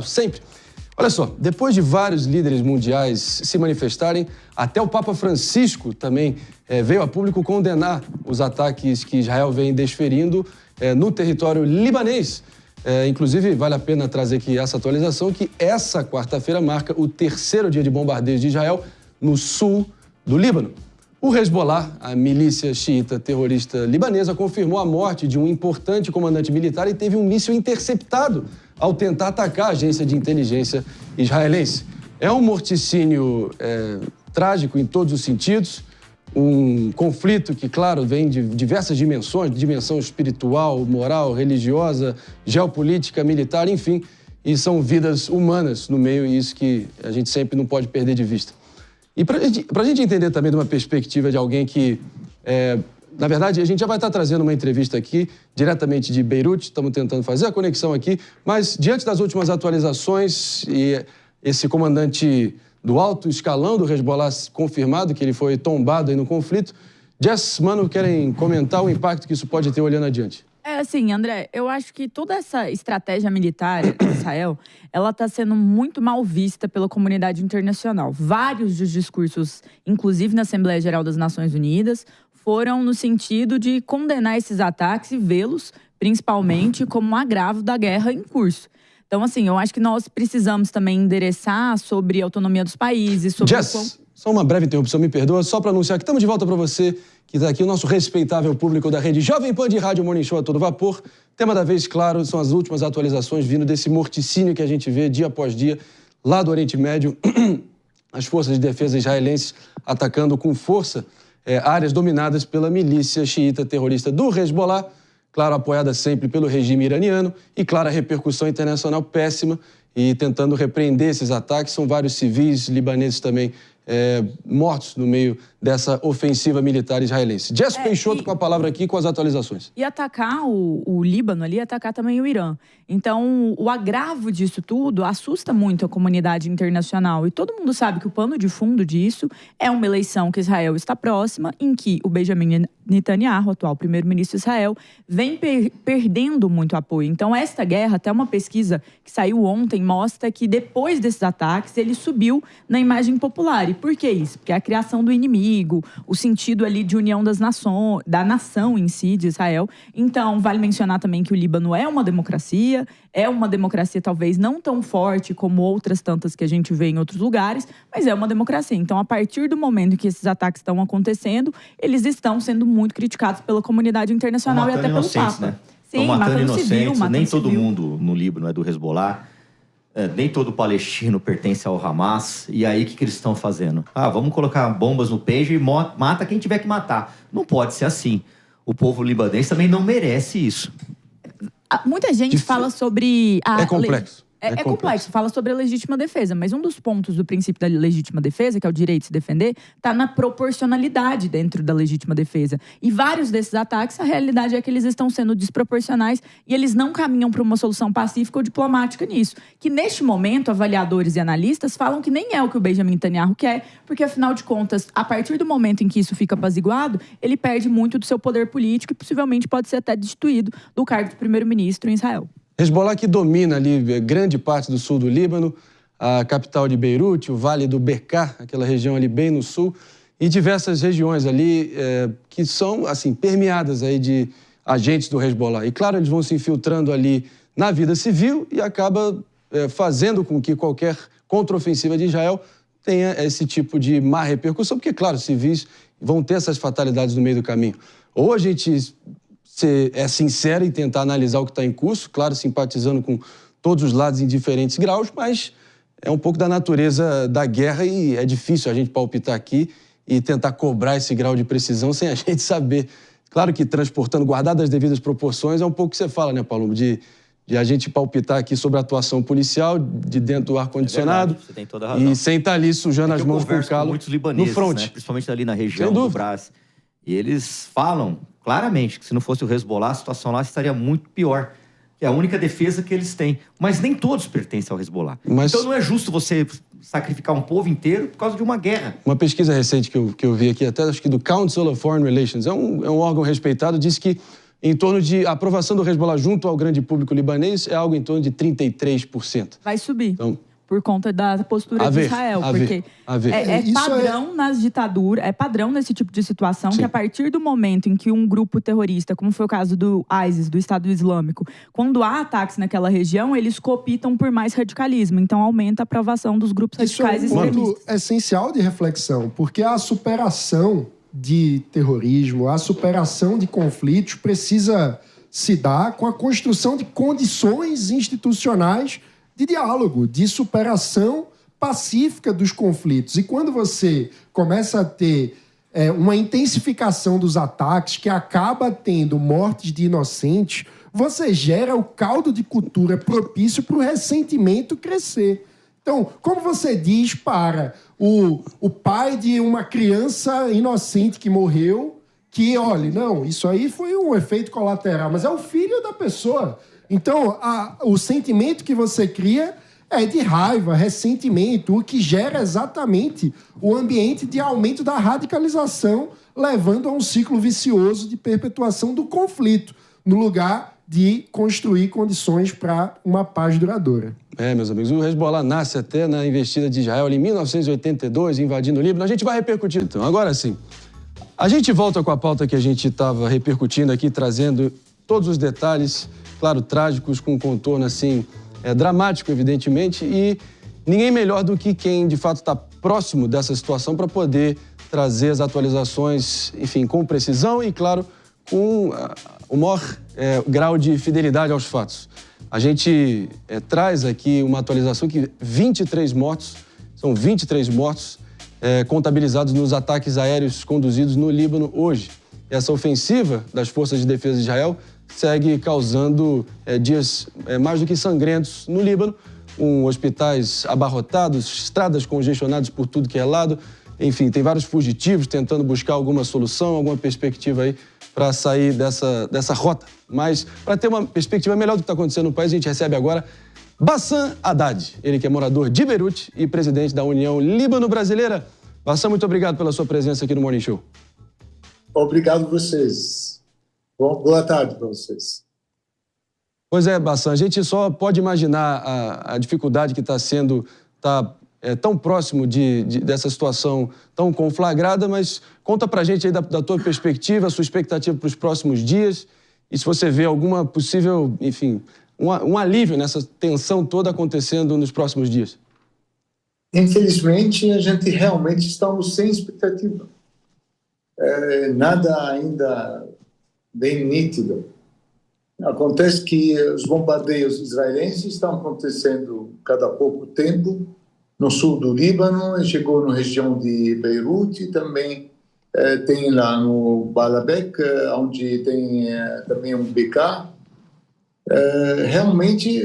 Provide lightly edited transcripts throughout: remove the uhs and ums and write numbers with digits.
Sempre. Olha só, depois de vários líderes mundiais se manifestarem, até o Papa Francisco também veio a público condenar os ataques que Israel vem desferindo no território libanês. Inclusive, vale a pena trazer aqui essa atualização, que essa quarta-feira marca o terceiro dia de bombardeios de Israel no sul do Líbano. O Hezbollah, a milícia xiita terrorista libanesa, confirmou a morte de um importante comandante militar e teve um míssil interceptado ao tentar atacar a agência de inteligência israelense. É um morticínio trágico em todos os sentidos, um conflito que, claro, vem de diversas dimensões, dimensão espiritual, moral, religiosa, geopolítica, militar, enfim, e são vidas humanas no meio, e isso que a gente sempre não pode perder de vista. E para a gente entender também de uma perspectiva de alguém que, na verdade, a gente já vai estar trazendo uma entrevista aqui, diretamente de Beirute, estamos tentando fazer a conexão aqui, mas diante das últimas atualizações e esse comandante do alto escalão do Hezbollah confirmado que ele foi tombado aí no conflito, Jess, Mano, querem comentar o impacto que isso pode ter olhando adiante? Assim, André, eu acho que toda essa estratégia militar de Israel, ela está sendo muito mal vista pela comunidade internacional. Vários dos discursos, inclusive na Assembleia Geral das Nações Unidas, foram no sentido de condenar esses ataques e vê-los, principalmente, como um agravo da guerra em curso. Então, assim, eu acho que nós precisamos também endereçar sobre a autonomia dos países, sobre... Jess, só uma breve interrupção, me perdoa, só para anunciar que estamos de volta para você, que está aqui, o nosso respeitável público da rede Jovem Pan de Rádio Morning Show a todo vapor. Tema da vez, claro, são as últimas atualizações vindo desse morticínio que a gente vê dia após dia lá do Oriente Médio. As forças de defesa israelenses atacando com força áreas dominadas pela milícia xiita terrorista do Hezbollah, claro, apoiada sempre pelo regime iraniano, e, claro, a repercussão internacional péssima, e tentando repreender esses ataques. São vários civis libaneses também mortos no meio dessa ofensiva militar israelense. Jess Peixoto com a palavra aqui com as atualizações. E atacar o Líbano ali, atacar também o Irã. Então, o agravo disso tudo assusta muito a comunidade internacional. E todo mundo sabe que o pano de fundo disso é uma eleição que Israel está próxima, em que o Benjamin Netanyahu, atual primeiro-ministro de Israel, vem perdendo muito apoio. Então, esta guerra, até uma pesquisa que saiu ontem, mostra que depois desses ataques, ele subiu na imagem popular. E por que isso? Porque a criação do inimigo, o sentido ali de união das nações, da nação em si, de Israel. Então, vale mencionar também que o Líbano é uma democracia talvez não tão forte como outras tantas que a gente vê em outros lugares, mas é uma democracia. Então, a partir do momento em que esses ataques estão acontecendo, eles estão sendo muito criticados pela comunidade internacional e até pelo Papa. Né? Sim, matando inocentes, civil, nem todo civil. mundo no Líbano é do Hezbollah. Nem todo palestino pertence ao Hamas. E aí, o que eles estão fazendo? Vamos colocar bombas no peito e mata quem tiver que matar. Não pode ser assim. O povo libanês também não merece isso. Muita gente fala sobre... É complexo. É complexo, fala sobre a legítima defesa, mas um dos pontos do princípio da legítima defesa, que é o direito de se defender, está na proporcionalidade dentro da legítima defesa. E vários desses ataques, a realidade é que eles estão sendo desproporcionais e eles não caminham para uma solução pacífica ou diplomática nisso. Que neste momento, avaliadores e analistas falam que nem é o que o Benjamin Netanyahu quer, porque afinal de contas, a partir do momento em que isso fica apaziguado, ele perde muito do seu poder político e possivelmente pode ser até destituído do cargo de primeiro-ministro em Israel. Hezbollah que domina ali grande parte do sul do Líbano, a capital de Beirute, o Vale do Bekaa, aquela região ali bem no sul, e diversas regiões ali que são, assim, permeadas aí de agentes do Hezbollah. E, claro, eles vão se infiltrando ali na vida civil e acaba fazendo com que qualquer contraofensiva de Israel tenha esse tipo de má repercussão, porque, claro, civis vão ter essas fatalidades no meio do caminho. Ou a gente é sincero e tentar analisar o que está em curso, claro, simpatizando com todos os lados em diferentes graus, mas é um pouco da natureza da guerra e é difícil a gente palpitar aqui e tentar cobrar esse grau de precisão sem a gente saber. Claro que transportando, guardado as devidas proporções, é um pouco o que você fala, né, Paulo? De a gente palpitar aqui sobre a atuação policial de dentro do ar-condicionado. Você tem toda a razão. E sem estar ali sujando as mãos com o calo muitos libaneses, no front. Né? Principalmente ali na região do Brás. E eles falam claramente que se não fosse o Hezbollah, a situação lá estaria muito pior. Que é a única defesa que eles têm. Mas nem todos pertencem ao Hezbollah. Então não é justo você sacrificar um povo inteiro por causa de uma guerra. Uma pesquisa recente que eu vi aqui, até acho que do Council of Foreign Relations, é um órgão respeitado, disse que em torno de a aprovação do Hezbollah junto ao grande público libanês é algo em torno de 33%. Vai subir. Então, por conta da postura de Israel. Porque é padrão nas ditaduras, é padrão nesse tipo de situação. Sim. Que a partir do momento em que um grupo terrorista, como foi o caso do ISIS, do Estado Islâmico, quando há ataques naquela região, eles cooptam por mais radicalismo. Então aumenta a aprovação dos grupos radicais extremistas. Isso é um ponto essencial de reflexão, porque a superação de terrorismo, a superação de conflitos precisa se dar com a construção de condições institucionais de diálogo, de superação pacífica dos conflitos. E quando você começa a ter uma intensificação dos ataques que acaba tendo mortes de inocentes, você gera o caldo de cultura propício para o ressentimento crescer. Então, como você diz para o pai de uma criança inocente que morreu, que, olha, não, isso aí foi um efeito colateral, mas é o filho da pessoa. Então, o sentimento que você cria é de raiva, ressentimento, o que gera exatamente o ambiente de aumento da radicalização, levando a um ciclo vicioso de perpetuação do conflito, no lugar de construir condições para uma paz duradoura. Meus amigos, o Hezbollah nasce até na investida de Israel em 1982, invadindo o Líbano. A gente vai repercutir. Então, agora sim, a gente volta com a pauta que a gente estava repercutindo aqui, trazendo todos os detalhes, claro, trágicos, com um contorno assim, dramático, evidentemente, e ninguém melhor do que quem, de fato, está próximo dessa situação para poder trazer as atualizações, enfim, com precisão e, claro, com o maior grau de fidelidade aos fatos. A gente traz aqui uma atualização que 23 mortos, são 23 mortos contabilizados nos ataques aéreos conduzidos no Líbano hoje. Essa ofensiva das forças de defesa de Israel segue causando dias mais do que sangrentos no Líbano, com hospitais abarrotados, estradas congestionadas por tudo que é lado. Enfim, tem vários fugitivos tentando buscar alguma solução, alguma perspectiva aí para sair dessa rota. Mas, para ter uma perspectiva melhor do que está acontecendo no país, a gente recebe agora Bassam Haddad, ele que é morador de Beirute e presidente da União Líbano-Brasileira. Bassam, muito obrigado pela sua presença aqui no Morning Show. Obrigado a vocês. Boa tarde para vocês. Pois é, Bassam, a gente só pode imaginar a dificuldade que está sendo tão próximo dessa situação tão conflagrada, mas conta pra gente aí da tua perspectiva, a sua expectativa para os próximos dias e se você vê alguma possível, enfim, um alívio nessa tensão toda acontecendo nos próximos dias. Infelizmente, a gente realmente estamos sem expectativa. Nada ainda bem nítido. Acontece que os bombardeios israelenses estão acontecendo cada pouco tempo no sul do Líbano, chegou na região de Beirute, também tem lá no Baalbek, onde tem também um BK. Realmente,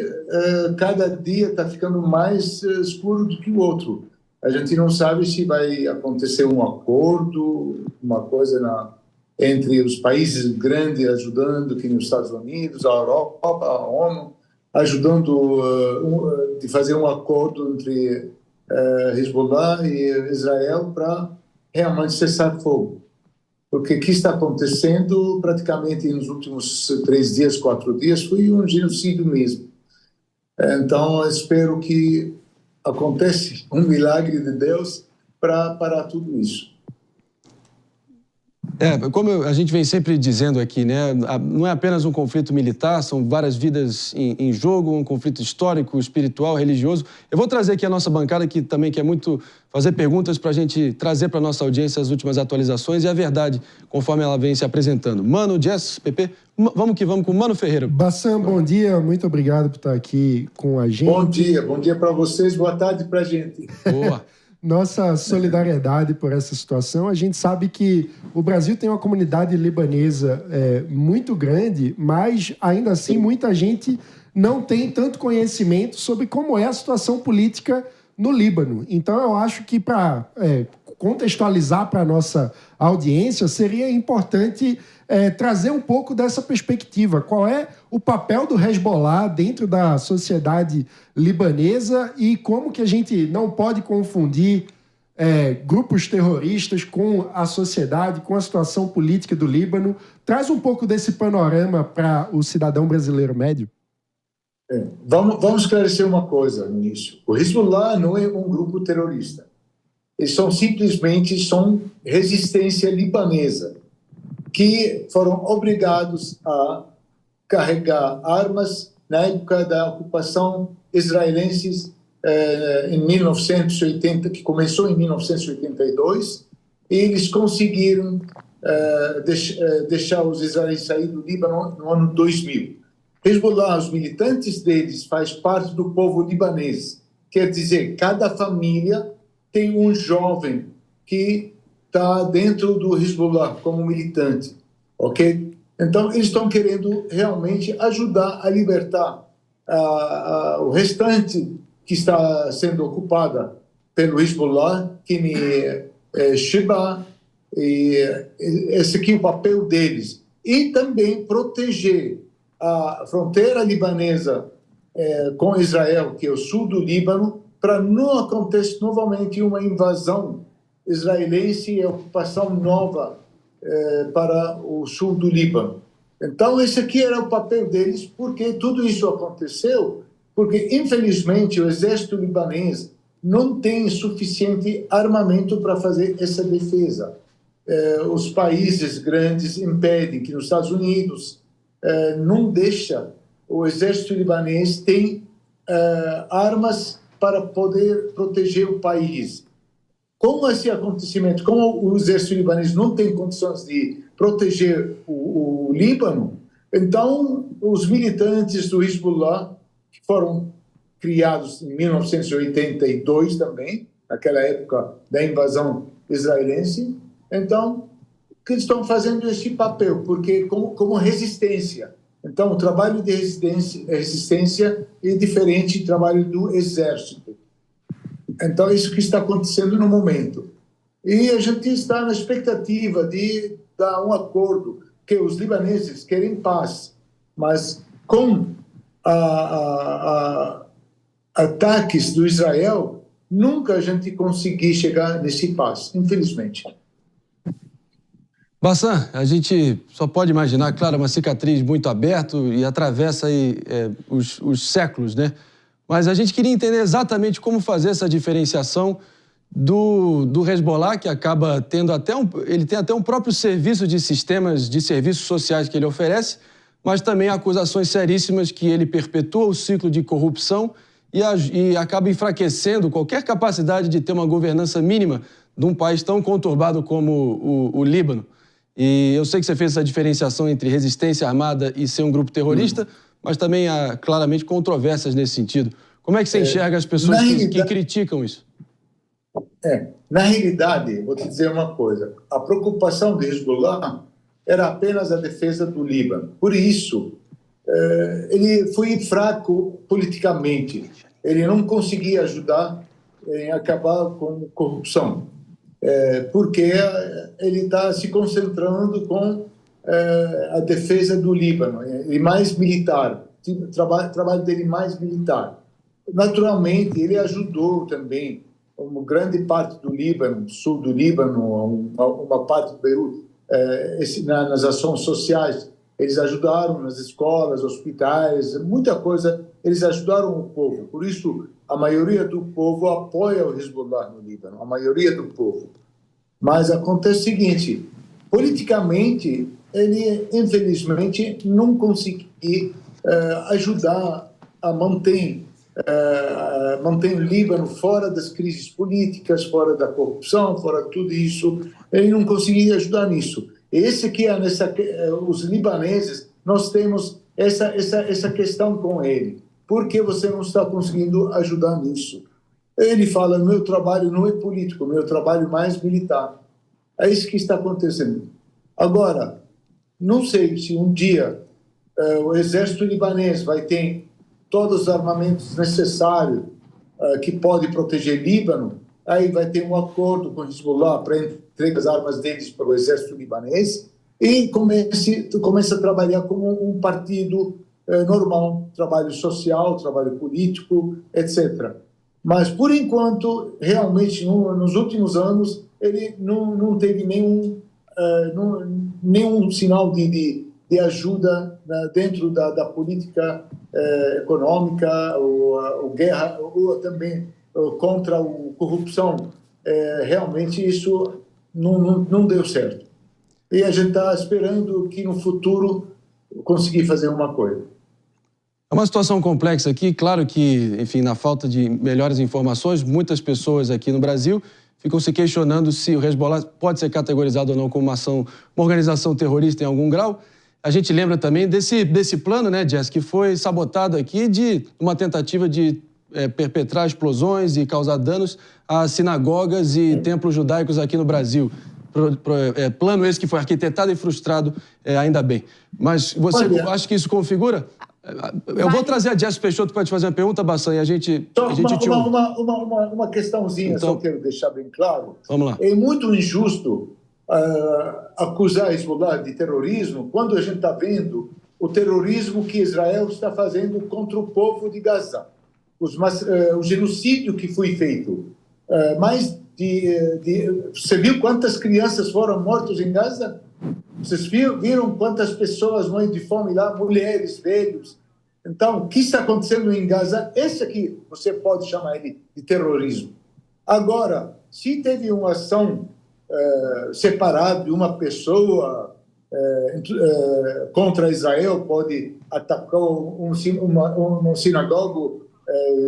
cada dia está ficando mais escuro do que o outro. A gente não sabe se vai acontecer um acordo, uma coisa entre os países grandes ajudando, que nos Estados Unidos, a Europa, a ONU, ajudando de fazer um acordo entre Hezbollah e Israel para realmente cessar fogo. Porque o que está acontecendo praticamente nos últimos 3 dias, 4 dias, foi um genocídio mesmo. Então, eu espero que aconteça um milagre de Deus para parar tudo isso. Como a gente vem sempre dizendo aqui, né? Não é apenas um conflito militar, são várias vidas em jogo, um conflito histórico, espiritual, religioso. Eu vou trazer aqui a nossa bancada, que também quer muito fazer perguntas para a gente trazer para a nossa audiência as últimas atualizações e a verdade, conforme ela vem se apresentando. Mano, Jess, Pepe, vamos que vamos com o Mano Ferreira. Bassam, bom dia, muito obrigado por estar aqui com a gente. Bom dia para vocês, boa tarde para a gente. Boa. Nossa solidariedade por essa situação. A gente sabe que o Brasil tem uma comunidade libanesa muito grande, mas ainda assim muita gente não tem tanto conhecimento sobre como é a situação política no Líbano. Então eu acho que para contextualizar para a nossa audiência seria importante trazer um pouco dessa perspectiva. Qual é o papel do Hezbollah dentro da sociedade libanesa e como que a gente não pode confundir grupos terroristas com a sociedade, com a situação política do Líbano. Traz um pouco desse panorama para o cidadão brasileiro médio. Vamos esclarecer uma coisa no início. O Hezbollah não é um grupo terrorista. Eles simplesmente são resistência libanesa, que foram obrigados a carregar armas na época da ocupação israelense em 1980, que começou em 1982, e eles conseguiram deixar os israelenses sair do Líbano no ano 2000. Hezbollah, os militantes deles, faz parte do povo libanês. Quer dizer, cada família tem um jovem que está dentro do Hezbollah como militante, ok? Então, eles estão querendo realmente ajudar a libertar o restante que está sendo ocupada pelo Hezbollah, que é Sheba, e esse aqui é o papel deles. E também proteger a fronteira libanesa com Israel, que é o sul do Líbano, para não acontecer novamente uma invasão israelense e ocupação nova para o sul do Líbano. Então, esse aqui era o papel deles, porque tudo isso aconteceu porque, infelizmente, o exército libanês não tem suficiente armamento para fazer essa defesa. Os países grandes impedem, que nos Estados Unidos não deixa o exército libanês ter armas para poder proteger o país. Com esse acontecimento, como o exército libanês não tem condições de proteger o Líbano, então os militantes do Hezbollah, que foram criados em 1982 também, naquela época da invasão israelense, então, que estão fazendo esse papel, porque como resistência. Então, o trabalho de resistência é diferente do trabalho do exército. Então, é isso que está acontecendo no momento. E a gente está na expectativa de dar um acordo, que os libaneses querem paz, mas com ataques do Israel, nunca a gente conseguir chegar nesse paz, infelizmente. Bassam, a gente só pode imaginar, claro, uma cicatriz muito aberta e atravessa aí, os séculos, né? Mas a gente queria entender exatamente como fazer essa diferenciação do Hezbollah, que acaba tendo ele tem até um próprio serviço de sistemas de serviços sociais que ele oferece, mas também acusações seríssimas que ele perpetua o ciclo de corrupção e acaba enfraquecendo qualquer capacidade de ter uma governança mínima de um país tão conturbado como o Líbano. E eu sei que você fez essa diferenciação entre resistência armada e ser um grupo terrorista, mas também há claramente controvérsias nesse sentido. Como é que você enxerga as pessoas que criticam isso? Na realidade, vou te dizer uma coisa. A preocupação do Hezbollah era apenas a defesa do Líbano. Por isso, ele foi fraco politicamente. Ele não conseguia ajudar em acabar com a corrupção. Porque ele está se concentrando com a defesa do Líbano, e mais militar, o trabalho dele mais militar. Naturalmente, ele ajudou também uma grande parte do Líbano, sul do Líbano, uma parte do Beirute, nas ações sociais. Eles ajudaram nas escolas, hospitais, muita coisa, eles ajudaram o povo. Por isso, a maioria do povo apoia o Hezbollah no Líbano, a maioria do povo. Mas acontece o seguinte, politicamente, ele, infelizmente, não conseguiu ajudar a manter o Líbano fora das crises políticas, fora da corrupção, fora de tudo isso. Ele não conseguia ajudar nisso. Esse que os libaneses, nós temos essa questão com ele. Por que você não está conseguindo ajudar nisso? Ele fala, meu trabalho não é político, meu trabalho é mais militar. É isso que está acontecendo. Agora, não sei se um dia o exército libanês vai ter todos os armamentos necessários que pode proteger Líbano, aí vai ter um acordo com o Hezbollah para entregar as armas deles para o exército libanês e começa a trabalhar como um partido normal, trabalho social, trabalho político, etc. Mas, por enquanto, realmente, nos últimos anos, ele não teve nenhum sinal de ajuda dentro da política econômica ou guerra, ou também contra a corrupção. Realmente, isso não deu certo. E a gente está esperando que, no futuro, conseguir fazer uma coisa. É uma situação complexa aqui, claro que, enfim, na falta de melhores informações, muitas pessoas aqui no Brasil ficam se questionando se o Hezbollah pode ser categorizado ou não como uma organização terrorista em algum grau. A gente lembra também desse plano, né, Jess, que foi sabotado aqui de uma tentativa de perpetrar explosões e causar danos a sinagogas e templos judaicos aqui no Brasil. Plano esse que foi arquitetado e frustrado, ainda bem. Mas você acha que isso configura? Eu vou trazer a Jess Peixoto para te fazer uma pergunta, Bassan, e a gente te ouve. Uma questãozinha, então, só quero deixar bem claro. Vamos lá. É muito injusto acusar Hezbollah de terrorismo quando a gente está vendo o terrorismo que Israel está fazendo contra o povo de Gaza. O genocídio que foi feito. Você viu quantas crianças foram mortas em Gaza? Vocês viram quantas pessoas morrem de fome lá? Mulheres, velhos. Então, o que está acontecendo em Gaza? Esse aqui, você pode chamar ele de terrorismo. Agora, se teve uma ação separada de uma pessoa contra Israel, pode atacar um sinagogo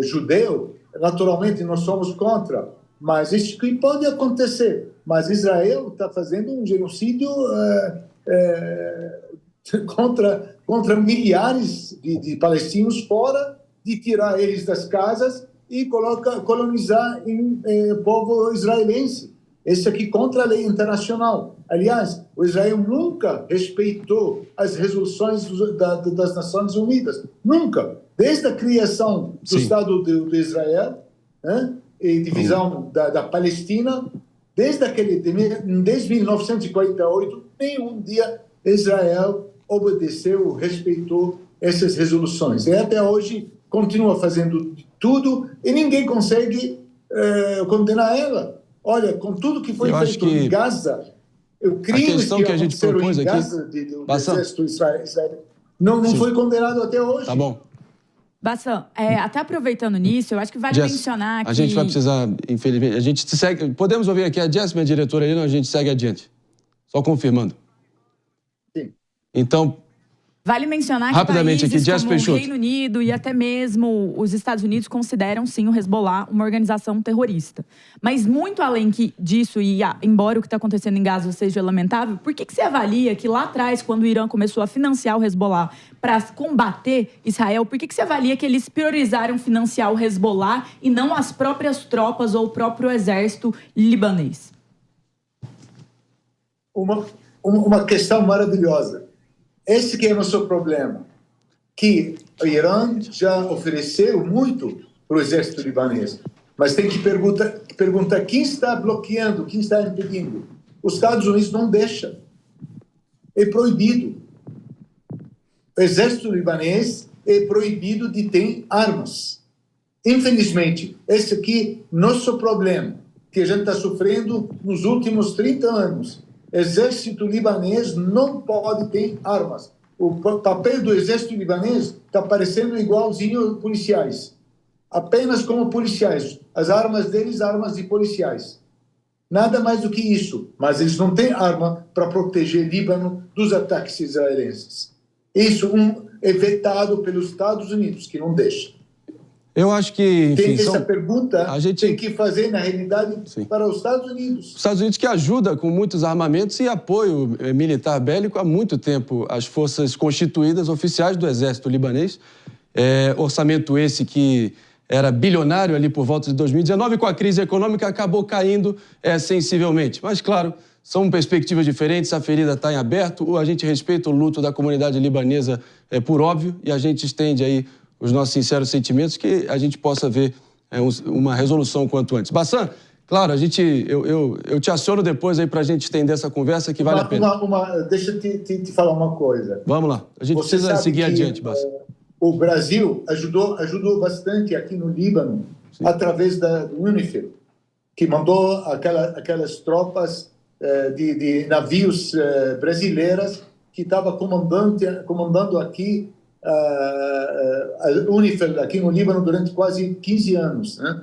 judeu, naturalmente nós somos contra. Mas isso que pode acontecer. Mas Israel está fazendo um genocídio contra milhares de palestinos, fora de tirar eles das casas e colonizar o povo israelense. Esse aqui contra a lei internacional. Aliás, o Israel nunca respeitou as resoluções das Nações Unidas. Nunca. Desde a criação do Estado de Israel, e divisão da Palestina, desde 1948, nenhum dia Israel obedeceu, respeitou essas resoluções. E até hoje continua fazendo tudo e ninguém consegue condenar ela. Olha, com tudo que foi feito em Gaza, o crime que a gente propôs em Gaza do exército israelense não foi condenado até hoje. Tá bom. Bassan, até aproveitando nisso, eu acho que vale mencionar que... A gente vai precisar, infelizmente... A gente segue... Podemos ouvir aqui a Jess, minha diretora ali, não? A gente segue adiante. Só confirmando. Sim. Então... Vale mencionar que rapidamente países aqui, como o Reino Unido e até mesmo os Estados Unidos consideram, sim, o Hezbollah uma organização terrorista. Mas muito além disso, e embora o que está acontecendo em Gaza seja lamentável, por que você avalia que lá atrás, quando o Irã começou a financiar o Hezbollah para combater Israel, por que você avalia que eles priorizaram financiar o Hezbollah e não as próprias tropas ou o próprio exército libanês? Uma questão maravilhosa. Esse que é o nosso problema, que o Irã já ofereceu muito para o exército libanês, mas tem que perguntar quem está bloqueando, quem está impedindo. Os Estados Unidos não deixam. É proibido. O exército libanês é proibido de ter armas. Infelizmente, esse aqui é nosso problema, que a gente está sofrendo nos últimos 30 anos. Exército libanês não pode ter armas. O papel do exército libanês está parecendo igualzinho policiais. Apenas como policiais. As armas deles, armas de policiais. Nada mais do que isso. Mas eles não têm arma para proteger Líbano dos ataques israelenses. Isso é vetado pelos Estados Unidos, que não deixa. Eu acho que, enfim, essa pergunta tem que fazer, na realidade, para os Estados Unidos. Os Estados Unidos que ajuda com muitos armamentos e apoio militar bélico há muito tempo as forças constituídas oficiais do exército libanês. Orçamento esse que era bilionário ali por volta de 2019, com a crise econômica acabou caindo sensivelmente. Mas, claro, são perspectivas diferentes, a ferida está em aberto, a gente respeita o luto da comunidade libanesa por óbvio e a gente estende aí os nossos sinceros sentimentos, que a gente possa ver uma resolução quanto antes. Bassan, claro, eu te aciono depois aí para a gente estender essa conversa, que vale a pena. Deixa eu te falar uma coisa. Vamos lá, a gente precisa seguir adiante, Bassan. O Brasil ajudou bastante aqui no Líbano através da UNIFIL, que mandou aquelas tropas de navios brasileiras que estavam comandando aqui a UNIFIL aqui no Líbano durante quase 15 anos, né?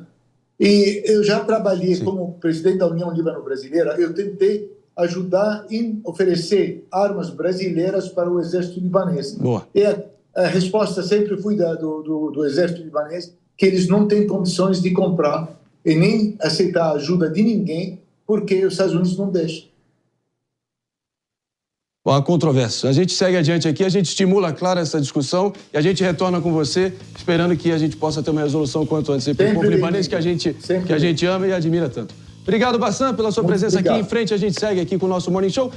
E eu já trabalhei como presidente da União Líbano-Brasileira. Eu tentei ajudar em oferecer armas brasileiras para o exército libanês. Boa. E a resposta sempre foi do exército libanês que eles não têm condições de comprar e nem aceitar a ajuda de ninguém porque os Estados Unidos não deixam. Bom, a controvérsia. A gente segue adiante aqui, a gente estimula, claro, essa discussão e a gente retorna com você, esperando que a gente possa ter uma resolução quanto antes para o povo libanês que a gente ama e admira tanto. Obrigado, Bassam, pela sua presença aqui em frente. A gente segue aqui com o nosso Morning Show.